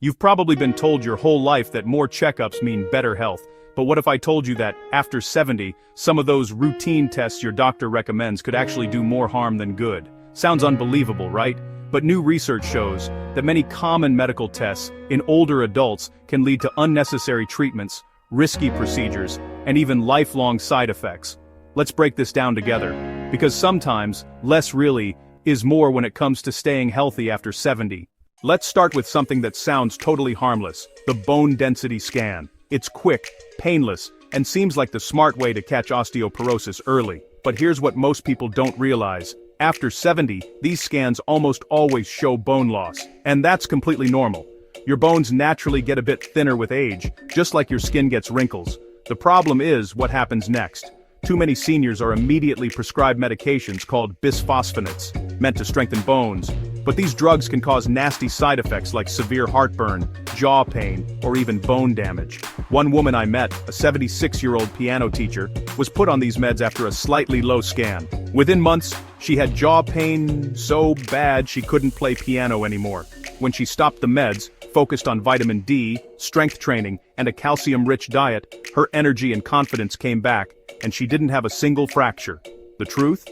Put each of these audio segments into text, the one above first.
You've probably been told your whole life that more checkups mean better health, but what if I told you that, after 70, some of those routine tests your doctor recommends could actually do more harm than good? Sounds unbelievable, right? But new research shows that many common medical tests in older adults can lead to unnecessary treatments, risky procedures, and even lifelong side effects. Let's break this down together, because sometimes, less really, is more when it comes to staying healthy after 70. Let's start with something that sounds totally harmless, the bone density scan. It's quick, painless, and seems like the smart way to catch osteoporosis early. But here's what most people don't realize. After 70, these scans almost always show bone loss, and that's completely normal. Your bones naturally get a bit thinner with age, just like your skin gets wrinkles. The problem is what happens next. Too many seniors are immediately prescribed medications called bisphosphonates, meant to strengthen bones. But these drugs can cause nasty side effects like severe heartburn, jaw pain, or even bone damage. One woman I met, a 76-year-old piano teacher, was put on these meds after a slightly low scan. Within months, she had jaw pain so bad she couldn't play piano anymore. When she stopped the meds, focused on vitamin D, strength training, and a calcium-rich diet, her energy and confidence came back, and she didn't have a single fracture. The truth?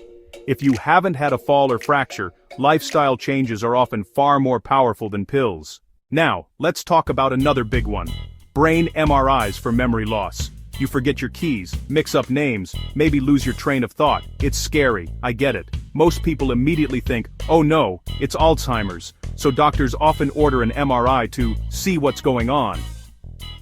If you haven't had a fall or fracture, lifestyle changes are often far more powerful than pills. Now, let's talk about another big one. Brain MRIs for memory loss. You forget your keys, mix up names, maybe lose your train of thought. It's scary, I get it. Most people immediately think, oh no, it's Alzheimer's, so doctors often order an MRI to see what's going on.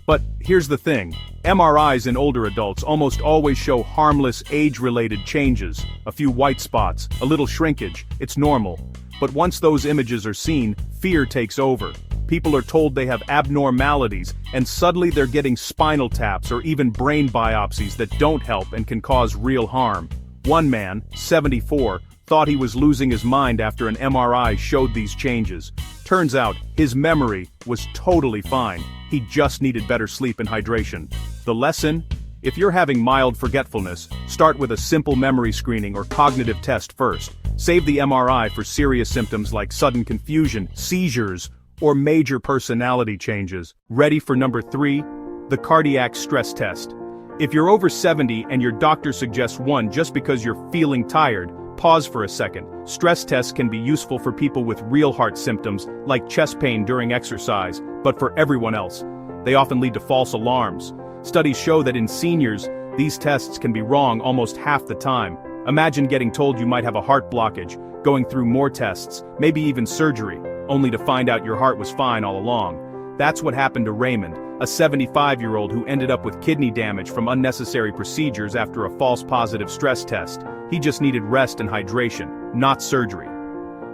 But here's the thing. MRIs in older adults almost always show harmless age-related changes. A few white spots, a little shrinkage, it's normal. But once those images are seen, fear takes over. People are told they have abnormalities, and suddenly they're getting spinal taps or even brain biopsies that don't help and can cause real harm. One man, 74, thought he was losing his mind after an MRI showed these changes. Turns out, his memory was totally fine. He just needed better sleep and hydration. The lesson? If you're having mild forgetfulness, start with a simple memory screening or cognitive test first. Save the MRI for serious symptoms like sudden confusion, seizures, or major personality changes. Ready for number 3? The cardiac stress test. If you're over 70 and your doctor suggests one just because you're feeling tired, pause for a second. Stress tests can be useful for people with real heart symptoms, like chest pain during exercise, but for everyone else, they often lead to false alarms. Studies show that in seniors, these tests can be wrong almost half the time. Imagine getting told you might have a heart blockage, going through more tests, maybe even surgery, only to find out your heart was fine all along. That's what happened to Raymond, a 75-year-old who ended up with kidney damage from unnecessary procedures after a false positive stress test. He just needed rest and hydration, not surgery.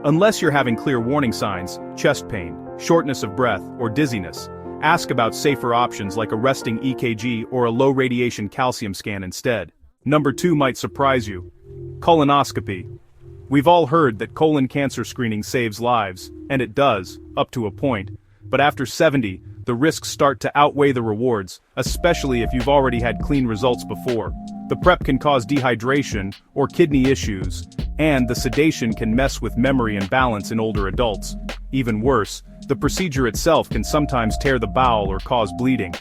Unless you're having clear warning signs, chest pain, shortness of breath, or dizziness, ask about safer options like a resting EKG or a low-radiation calcium scan instead. Number 2 might surprise you. Colonoscopy. We've all heard that colon cancer screening saves lives, and it does, up to a point. But after 70, the risks start to outweigh the rewards, especially if you've already had clean results before. The prep can cause dehydration or kidney issues, and the sedation can mess with memory and balance in older adults. Even worse, the procedure itself can sometimes tear the bowel or cause bleeding.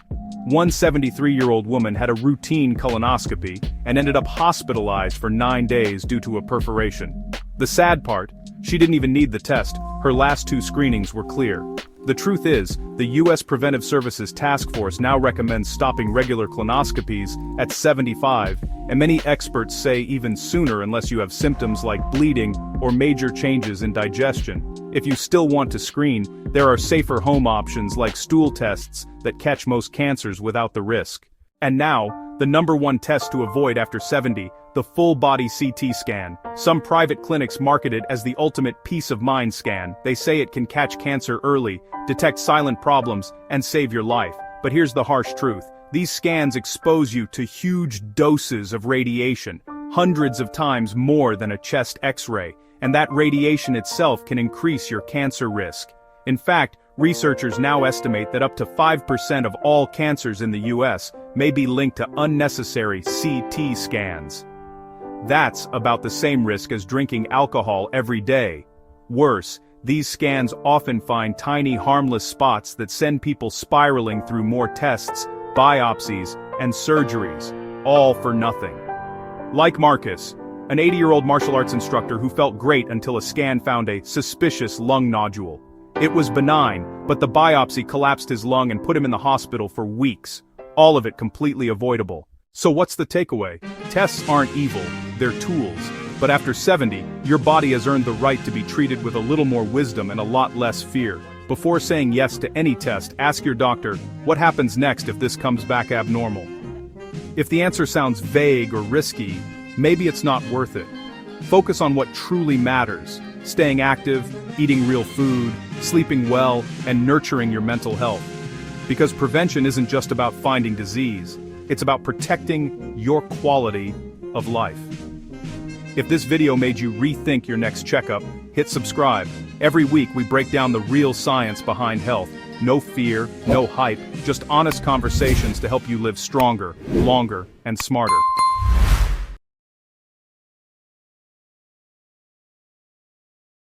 One 73-year-old woman had a routine colonoscopy and ended up hospitalized for 9 days due to a perforation. The sad part, she didn't even need the test. Her last 2 screenings were clear. The truth is, the U.S. Preventive Services Task Force now recommends stopping regular colonoscopies at 75, and many experts say even sooner unless you have symptoms like bleeding or major changes in digestion. If you still want to screen, there are safer home options like stool tests that catch most cancers without the risk. And now, the number 1 test to avoid after 70, the full-body CT scan. Some private clinics market it as the ultimate peace-of-mind scan. They say it can catch cancer early, detect silent problems, and save your life. But here's the harsh truth. These scans expose you to huge doses of radiation, hundreds of times more than a chest X-ray, and that radiation itself can increase your cancer risk. In fact, researchers now estimate that up to 5% of all cancers in the US may be linked to unnecessary CT scans. That's about the same risk as drinking alcohol every day. Worse, These scans often find tiny harmless spots that send people spiraling through more tests, biopsies, and surgeries, all for nothing. Like Marcus, an 80-year-old martial arts instructor who felt great until a scan found a suspicious lung nodule. It was benign, but the biopsy collapsed his lung and put him in the hospital for weeks, all of it completely avoidable. So what's the takeaway? Tests aren't evil, they're tools. But after 70, your body has earned the right to be treated with a little more wisdom and a lot less fear. Before saying yes to any test, ask your doctor, what happens next if this comes back abnormal? If the answer sounds vague or risky, maybe it's not worth it. Focus on what truly matters: staying active, eating real food, sleeping well, and nurturing your mental health. Because prevention isn't just about finding disease, it's about protecting your quality of life. If this video made you rethink your next checkup, hit subscribe. Every week we break down the real science behind health. No fear, no hype, just honest conversations to help you live stronger, longer, and smarter.